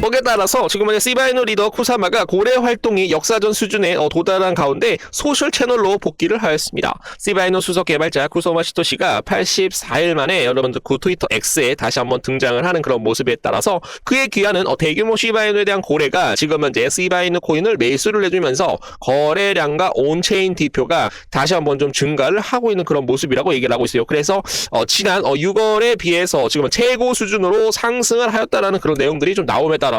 거기에 따라서 지금 현재 시바이누 리더 쿠사마가 고래 활동이 역사전 수준에 도달한 가운데 소셜 채널로 복귀를 하였습니다. 시바이누 수석 개발자 쿠소마 시토시가 84일 만에 여러분들 그 트위터 X에 다시 한번 등장을 하는 그런 모습에 따라서 그에 귀하는 대규모 시바이누에 대한 고래가 지금 현재 시바이누 코인을 매수를 해주면서 거래량과 온체인 디표가 다시 한번 좀 증가를 하고 있는 그런 모습이라고 얘기를 하고 있어요. 그래서 지난 6월에 비해서 지금 최고 수준으로 상승을 하였다라는 그런 내용들이 좀 나옴에 따라서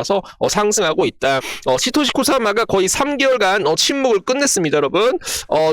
상승하고 있다. 시토시 쿠사마가 거의 3개월간 침묵을 끝냈습니다, 여러분.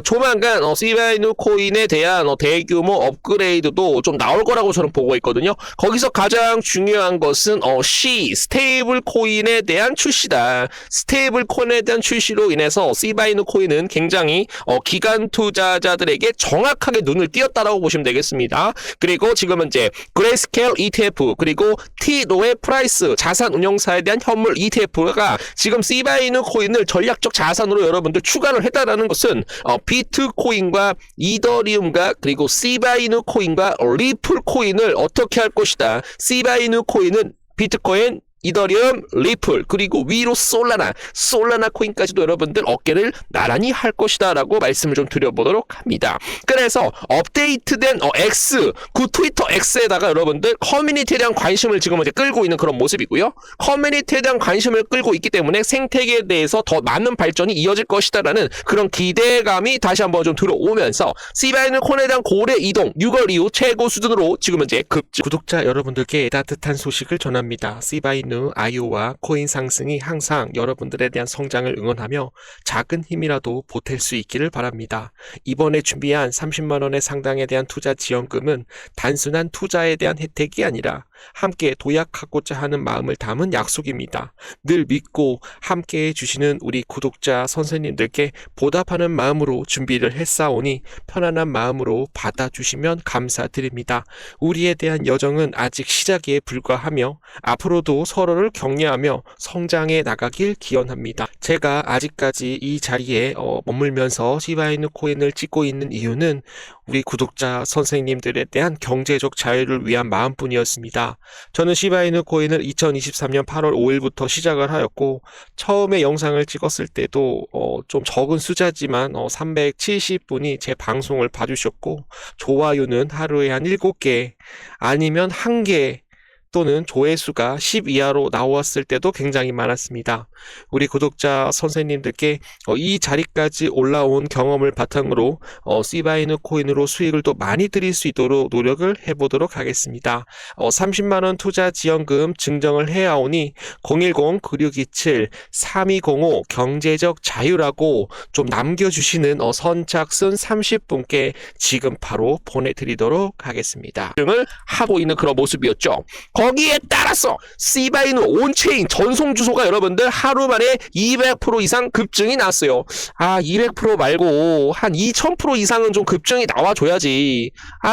조만간 시바이누 코인에 대한 대규모 업그레이드도 좀 나올 거라고 저는 보고 있거든요. 거기서 가장 중요한 것은 스테이블 코인에 대한 출시다. 스테이블 코인에 대한 출시로 인해서 시바이누 코인은 굉장히 기관 투자자들에게 정확하게 눈을 띄었다라고 보시면 되겠습니다. 그리고 지금 현재 그레이스케일 ETF 그리고 T로의 프라이스 자산 운용사에 대한 현물 ETF가 지금 시바이누 코인을 전략적 자산으로 여러분들 추가를 했다라는 것은 비트코인과 이더리움과 그리고 시바이누 코인과 리플 코인을 어떻게 할 것이다. 시바이누 코인은 비트코인, 이더리움, 리플, 그리고 위로 솔라나 코인까지도 여러분들 어깨를 나란히 할 것이다 라고 말씀을 좀 드려보도록 합니다. 그래서 업데이트된 그 트위터 X에다가 여러분들 커뮤니티에 대한 관심을 지금 이제 끌고 있는 그런 모습이고요. 커뮤니티에 대한 관심을 끌고 있기 때문에 생태계에 대해서 더 많은 발전이 이어질 것이다 라는 그런 기대감이 다시 한번 좀 들어오면서 시바이누 코인에 대한 고래 이동 6월 이후 최고 수준으로 지금 이제 급증. 구독자 여러분들께 따뜻한 소식을 전합니다. 시바이누 IO와 코인 상승이 항상 여러분들에 대한 성장을 응원하며 작은 힘이라도 보탤 수 있기를 바랍니다. 이번에 준비한 30만원의 상당에 대한 투자 지원금은 단순한 투자에 대한 혜택이 아니라 함께 도약하고자 하는 마음을 담은 약속입니다. 늘 믿고 함께 해주시는 우리 구독자 선생님들께 보답하는 마음으로 준비를 했사오니 편안한 마음으로 받아주시면 감사드립니다. 우리에 대한 여정은 아직 시작에 불과하며 앞으로도 서로를 격려하며 성장해 나가길 기원합니다. 제가 아직까지 이 자리에 머물면서 시바이누 코인을 찍고 있는 이유는 우리 구독자 선생님들에 대한 경제적 자유를 위한 마음뿐이었습니다. 저는 시바이누 코인을 2023년 8월 5일부터 시작을 하였고 처음에 영상을 찍었을 때도 좀 적은 숫자지만 370분이 제 방송을 봐주셨고 좋아요는 하루에 한 7개 아니면 1개 또는 조회수가 10 이하로 나왔을 때도 굉장히 많았습니다. 우리 구독자 선생님들께 이 자리까지 올라온 경험을 바탕으로 시바이누 코인으로 수익을 또 많이 드릴 수 있도록 노력을 해보도록 하겠습니다. 30만원 투자 지원금 증정을 해야오니 010-9627-3205 경제적 자유라고 좀 남겨주시는 선착순 30분께 지금 바로 보내드리도록 하겠습니다. 등을 하고 있는 그런 모습이었죠. 거기에 따라서 시바이누 온체인 전송 주소가 여러분들 하루 만에 200% 이상 급증이 났어요. 200% 말고 한 2000% 이상은 좀 급증이 나와줘야지.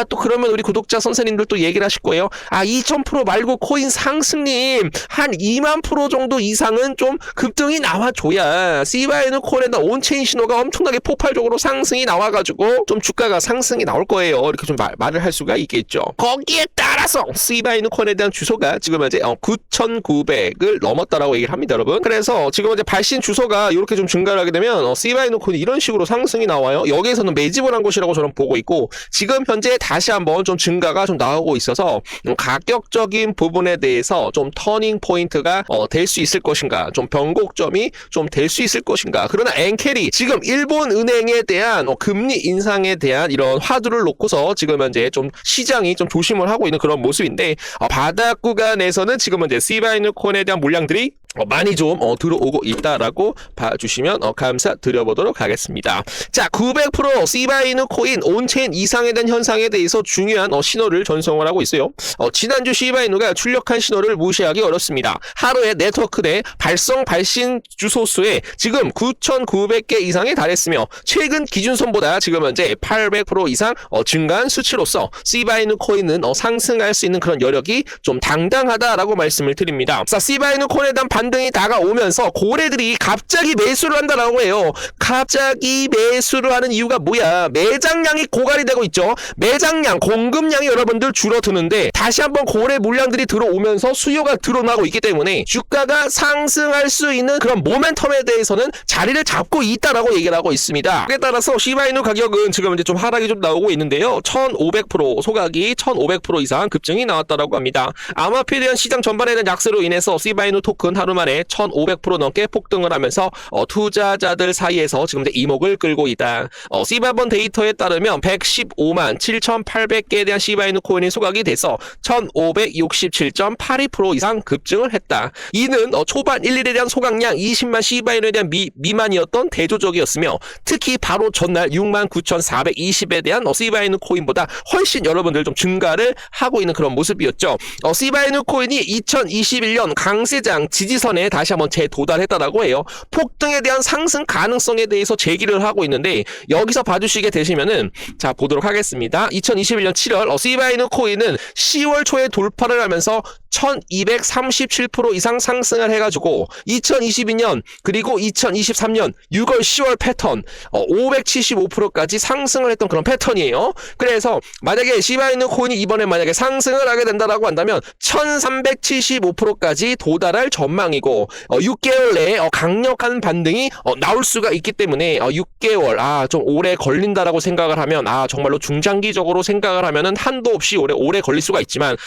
또 그러면 우리 구독자 선생님들 또 얘기를 하실 거예요. 2000% 말고 코인 상승님 한 2만% 정도 이상은 좀 급등이 나와줘야 시바이누 코인에다 온체인 신호가 엄청나게 폭발적으로 상승이 나와가지고 좀 주가가 상승이 나올 거예요. 이렇게 좀 말을 할 수가 있겠죠. 거기에 따라서 시바이누 코인에 대한 주소가 지금 현재 9,900을 넘었다라고 얘기를 합니다, 여러분. 그래서 지금 현재 발신 주소가 이렇게 좀 증가를 하게 되면 시바이누 코인이 이런 식으로 상승이 나와요. 여기에서는 매집을 한 곳이라고 저는 보고 있고 지금 현재 다시 한번 좀 증가가 좀 나오고 있어서 가격적인 부분에 대해서 좀 터닝 포인트가 될 수 있을 것인가, 좀 변곡점이 좀 될 수 있을 것인가. 그러나 엔캐리 지금 일본 은행에 대한 금리 인상에 대한 이런 화두를 놓고서 지금 현재 좀 시장이 좀 조심을 하고 있는 그런 모습인데 바닥 구간에서는 지금 현재 시바이누 코인에 대한 물량들이 많이 좀 들어오고 있다라고 봐주시면 감사드려보도록 하겠습니다. 자, 900% 시바이누 코인 온체인 이상에 대한 현상에 대해서 중요한 신호를 전송을 하고 있어요. 지난주 시바이누가 출력한 신호를 무시하기 어렵습니다. 하루에 네트워크 내 발신 주소 수에 지금 9,900개 이상에 달했으며 최근 기준선보다 지금 현재 800% 이상 증가한 수치로서 시바이누 코인은 상승할 수 있는 그런 여력이 좀 당당하다라고 말씀을 드립니다. 자, 시바이누 코인에 대한 반등이 다가오면서 고래들이 갑자기 매수를 한다라고 해요. 갑자기 매수를 하는 이유가 뭐야? 매장량이 고갈이 되고 있죠. 매장량, 공급량이 여러분들 줄어드는데 다시 한번 고래 물량들이 들어오면서 수요가 드러나고 있기 때문에 주가가 상승할 수 있는 그런 모멘텀에 대해서는 자리를 잡고 있다라고 얘기를 하고 있습니다. 그에 따라서 시바이누 가격은 지금 이제 좀 하락이 좀 나오고 있는데요. 1500% 소각이 1500% 이상 급증이 나왔다라고 합니다. 암호화폐에 대한 시장 전반에 대한 약세로 인해서 시바이누 토큰 하루 만에 1500% 넘게 폭등을 하면서 투자자들 사이에서 지금 이제 이목을 끌고 있다. 시바번 데이터에 따르면 115만 7,800개에 대한 시바이누 코인이 소각이 돼서 1567.82% 이상 급증을 했다. 이는 초반 1일에 대한 소각량 20만 시바이누에 대한 미만이었던 대조적이었으며 특히 바로 전날 69,420에 대한 시바이누 코인보다 훨씬 여러분들 좀 증가를 하고 있는 그런 모습이었죠. 시바이누 코인이 2021년 강세장 지지선에 다시 한번 재도달했다라고 해요. 폭등에 대한 상승 가능성에 대해서 제기를 하고 있는데 여기서 봐주시게 되시면은 자 보도록 하겠습니다. 2021년 7월 시바이누 코인은 10월 초에 돌파를 하면서 1237% 이상 상승을 해가지고 2022년 그리고 2023년 6월 10월 패턴 575%까지 상승을 했던 그런 패턴이에요. 그래서 만약에 시바이누 코인이 이번에 만약에 상승을 하게 된다라고 한다면 1375%까지 도달할 전망이고 6개월 내에 강력한 반등이 나올 수가 있기 때문에 6개월 좀 오래 걸린다라고 생각을 하면 정말로 중장기적으로 생각을 하면은 한도 없이 오래 걸릴 수가 있지만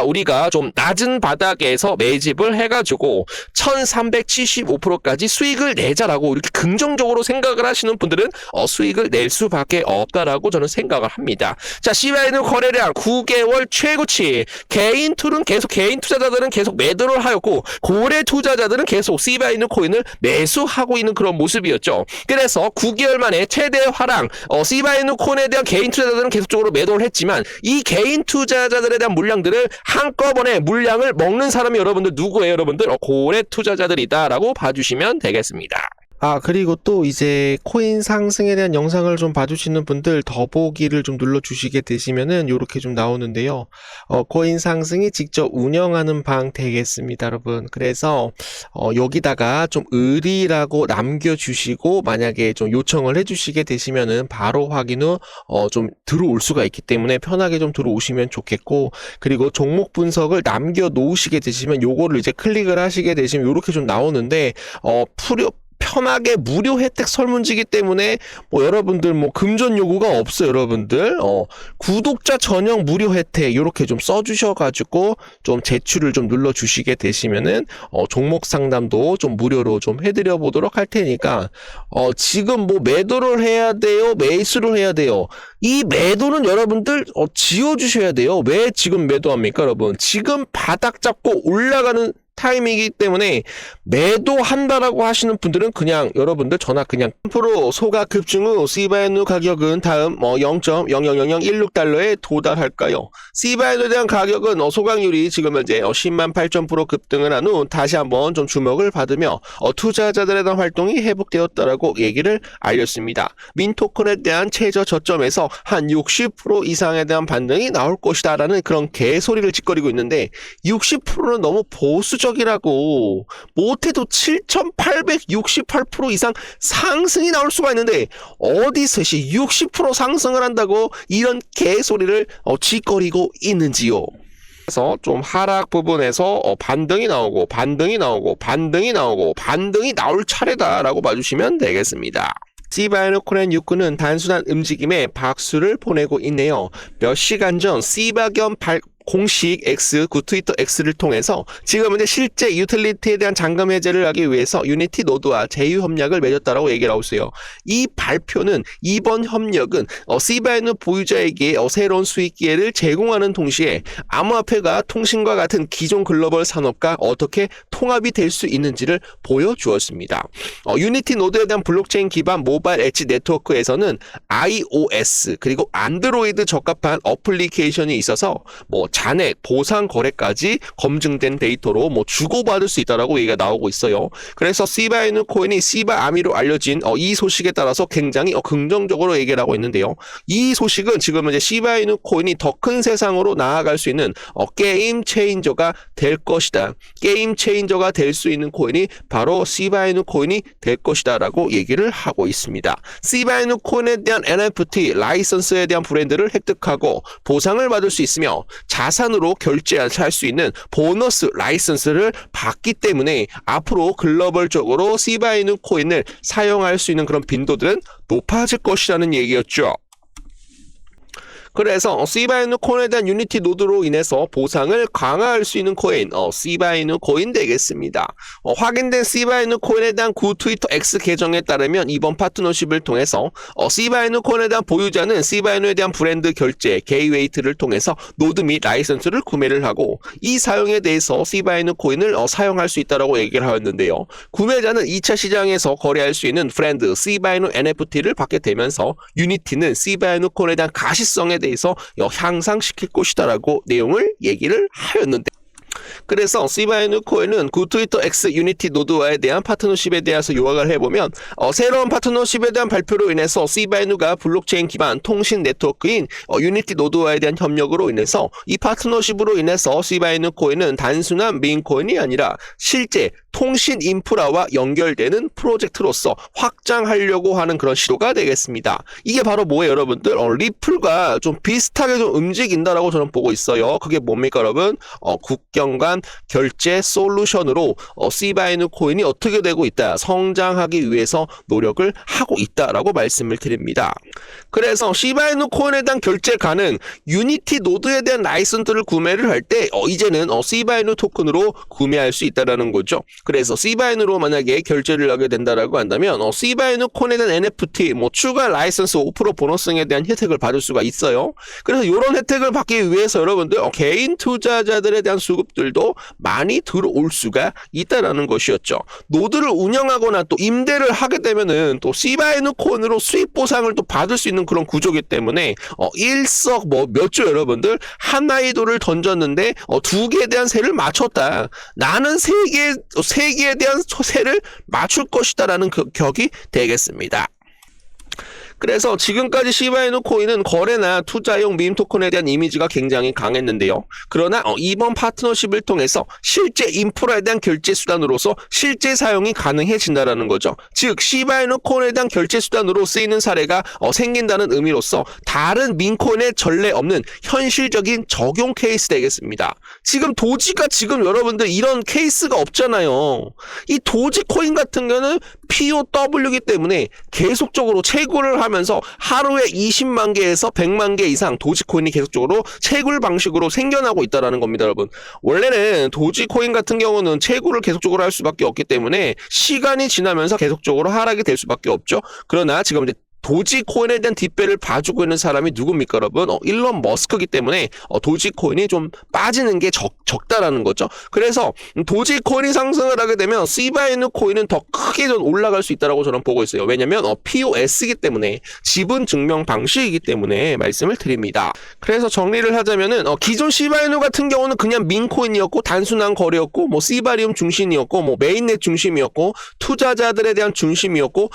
우리가 좀 낮은 바닥에서 매집을 해가지고 1375%까지 수익을 내자라고 이렇게 긍정적으로 생각을 하시는 분들은 수익을 낼 수밖에 없다라고 저는 생각을 합니다. 자, 시바이누 거래량 9개월 최고치. 개인 투자자들은 계속 매도를 하였고 고래 투자자들은 계속 시바이누 코인을 매수하고 있는 그런 모습이었죠. 그래서 9개월 만에 최대 하락. 시바이누 코인에 대한 개인 투자자들은 계속적으로 매도를 했지만 이 개인 투자자들에 대한 물량들을 한꺼번에 물량을 먹는 사람이 여러분들 누구예요? 여러분들 고래 투자자들이다라고 봐주시면 되겠습니다. 그리고 또 이제 코인 상승에 대한 영상을 좀 봐주시는 분들 더보기를 좀 눌러주시게 되시면은 요렇게 좀 나오는데요. 코인 상승이 직접 운영하는 방 되겠습니다, 여러분. 그래서 여기다가 좀 의리라고 남겨주시고 만약에 좀 요청을 해주시게 되시면은 바로 확인 후 좀 들어올 수가 있기 때문에 편하게 좀 들어오시면 좋겠고, 그리고 종목 분석을 남겨 놓으시게 되시면 요거를 이제 클릭을 하시게 되시면 요렇게 좀 나오는데 편하게 무료 혜택 설문지기 때문에 여러분들 금전 요구가 없어요. 여러분들 구독자 전용 무료 혜택 요렇게 좀 써주셔가지고 좀 제출을 좀 눌러주시게 되시면은 종목 상담도 좀 무료로 좀 해드려 보도록 할 테니까 지금 매도를 해야 돼요, 매수를 해야 돼요. 이 매도는 여러분들 지워주셔야 돼요. 왜 지금 매도합니까, 여러분? 지금 바닥 잡고 올라가는 타임이기 때문에 매도한다라고 하시는 분들은 그냥 여러분들 전화 그냥 3% 소각 급증 후 시바이누 가격은 다음 0.00016달러에 도달할까요? 시바이누에 대한 가격은 소각률이 지금 현재 10만 8천% 급등을 한 후 다시 한번 좀 주목을 받으며 투자자들에 대한 활동이 회복되었다라고 얘기를 알렸습니다. 민토큰에 대한 최저 저점에서 한 60% 이상에 대한 반등이 나올 것이다라는 그런 개소리를 짓거리고 있는데 60%는 너무 보수적이라고. 못해도 7,868% 이상 상승이 나올 수가 있는데 어디서 60% 상승을 한다고 이런 개소리를 짓거리고 있는지요. 그래서 좀 하락 부분에서 반등이 나오고 반등이 나올 차례다라고 봐주시면 되겠습니다. 시바이누 코인 유쿠는 단순한 움직임에 박수를 보내고 있네요. 몇 시간 전 시바겸 공식 X, 트위터 X를 통해서 지금 이제 실제 유틸리티에 대한 잔금 해제를 하기 위해서 유니티 노드와 제휴 협약을 맺었다라고 얘기를 하고 있어요. 이 발표는 이번 협력은 시바이누 보유자에게 새로운 수익 기회를 제공하는 동시에 암호화폐가 통신과 같은 기존 글로벌 산업과 어떻게 통합이 될 수 있는지를 보여주었습니다. 유니티 노드에 대한 블록체인 기반 모바일 엣지 네트워크에서는 iOS 그리고 안드로이드 적합한 어플리케이션이 있어서 잔액, 보상 거래까지 검증된 데이터로 뭐 주고받을 수 있다라고 얘기가 나오고 있어요. 그래서 시바이누 코인이 시바아미로 알려진 이 소식에 따라서 굉장히 긍정적으로 얘기를 하고 있는데요. 이 소식은 지금 이제 시바이누 코인이 더 큰 세상으로 나아갈 수 있는 게임 체인저가 될 것이다. 게임 체인저가 될 수 있는 코인이 바로 시바이누 코인이 될 것이다라고 얘기를 하고 있습니다. 시바이누 코인에 대한 NFT 라이선스에 대한 브랜드를 획득하고 보상을 받을 수 있으며 자산으로 결제할 수 있는 보너스 라이선스를 받기 때문에 앞으로 글로벌적으로 시바이누 코인을 사용할 수 있는 그런 빈도들은 높아질 것이라는 얘기였죠. 그래서 시바이누 코인에 대한 유니티 노드로 인해서 보상을 강화할 수 있는 코인, 시바이누 코인 되겠습니다. 확인된 시바이누 코인에 대한 구 트위터 X 계정에 따르면 이번 파트너십을 통해서 시바이누 코인에 대한 보유자는 시바이누에 대한 브랜드 결제, 게이웨이트를 통해서 노드 및 라이선스를 구매를 하고 이 사용에 대해서 시바이누 코인을 사용할 수 있다고 얘기를 하였는데요. 구매자는 2차 시장에서 거래할 수 있는 브랜드 시바이누 NFT를 받게 되면서 유니티는 시바이누 코인에 대한 가시성에 대해서 향상시킬 것이다라고 내용을 얘기를 하였는데, 그래서 시바이누 코인은 구 트위터 X 유니티 노드와에 대한 파트너십에 대해서 요약을 해보면 새로운 파트너십에 대한 발표로 인해서 시바이누가 블록체인 기반 통신 네트워크인 유니티 노드와에 대한 협력으로 인해서 이 파트너십으로 인해서 시바이누 코인은 단순한 민 코인이 아니라 실제 통신 인프라와 연결되는 프로젝트로서 확장하려고 하는 그런 시도가 되겠습니다. 이게 바로 뭐예요, 여러분들? 리플과 좀 비슷하게 좀 움직인다라고 저는 보고 있어요. 그게 뭡니까, 여러분? 국경 간 결제 솔루션으로 시바이누 코인이 어떻게 되고 있다, 성장하기 위해서 노력을 하고 있다라고 말씀을 드립니다. 그래서 시바이누 코인에 대한 결제 가능, 유니티 노드에 대한 라이선스를 구매를 할 때 이제는 시바이누 토큰으로 구매할 수 있다라는 거죠. 그래서 시바이누로 만약에 결제를 하게 된다라고 한다면 시바이누 코인에 대한 NFT, 뭐 추가 라이선스 5% 보너스에 대한 혜택을 받을 수가 있어요. 그래서 이런 혜택을 받기 위해서 여러분들 개인 투자자들에 대한 수급들도 많이 들어올 수가 있다라는 것이었죠. 노드를 운영하거나 또 임대를 하게 되면은 또 시바이누 코인으로 수익 보상을 또 받을 수 있는 그런 구조이기 때문에 일석 몇 조 여러분들 하나의 돌을 던졌는데 두 개에 대한 세를 맞췄다. 나는 세 개에 대한 세를 맞출 것이다라는 격이 되겠습니다. 그래서 지금까지 시바이누 코인은 거래나 투자용 밈 토큰에 대한 이미지가 굉장히 강했는데요. 그러나 이번 파트너십을 통해서 실제 인프라에 대한 결제 수단으로서 실제 사용이 가능해진다라는 거죠. 즉 시바이누 코인에 대한 결제 수단으로 쓰이는 사례가 생긴다는 의미로서 다른 밈코인의 전례 없는 현실적인 적용 케이스 되겠습니다. 지금 도지가 지금 여러분들 이런 케이스가 없잖아요. 이 도지 코인 같은 경우는 POW이기 때문에 계속적으로 채굴을 하면서 하루에 20만 개에서 100만 개 이상 도지코인이 계속적으로 채굴 방식으로 생겨나고 있다는 겁니다, 여러분. 원래는 도지코인 같은 경우는 채굴을 계속적으로 할 수밖에 없기 때문에 시간이 지나면서 계속적으로 하락이 될 수밖에 없죠. 그러나 지금 이제 도지코인에 대한 뒷배를 봐주고 있는 사람이 누굽니까, 여러분? 일론 머스크이기 때문에 도지코인이 좀 빠지는 게 적다라는 거죠. 그래서 도지코인이 상승을 하게 되면 시바이누 코인은 더 크게 좀 올라갈 수 있다고 저는 보고 있어요. 왜냐면 POS이기 때문에, 지분 증명 방식이기 때문에 말씀을 드립니다. 그래서 정리를 하자면은 기존 시바이누 같은 경우는 그냥 민코인이었고 단순한 거래였고 뭐 시바리움 중심이었고 뭐 메인넷 중심이었고 투자자들에 대한 중심이었고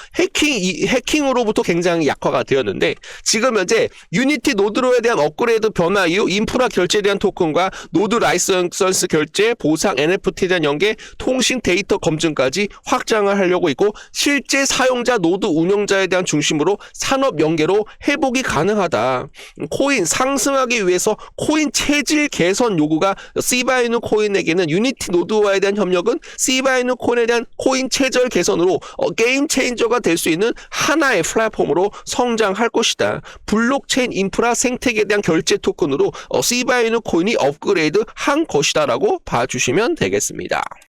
해킹으로부터 굉장히 약화가 되었는데, 지금 현재 유니티 노드로에 대한 업그레이드 변화 이후 인프라 결제에 대한 토큰과 노드 라이선스 결제, 보상 NFT에 대한 연계, 통신 데이터 검증까지 확장을 하려고 있고, 실제 사용자 노드 운영자에 대한 중심으로 산업 연계로 회복이 가능하다. 코인 상승하기 위해서 코인 체질 개선 요구가 시바이누 코인에게는 유니티 노드와에 대한 협력은 시바이누 코인에 대한 코인 체질 개선으로 게임 체인저가 될 수 있는 하나의 플랫폼으로 성장할 것이다. 블록체인 인프라 생태계에 대한 결제 토큰으로 시바이누 코인이 업그레이드 한 것이다라고 봐주시면 되겠습니다.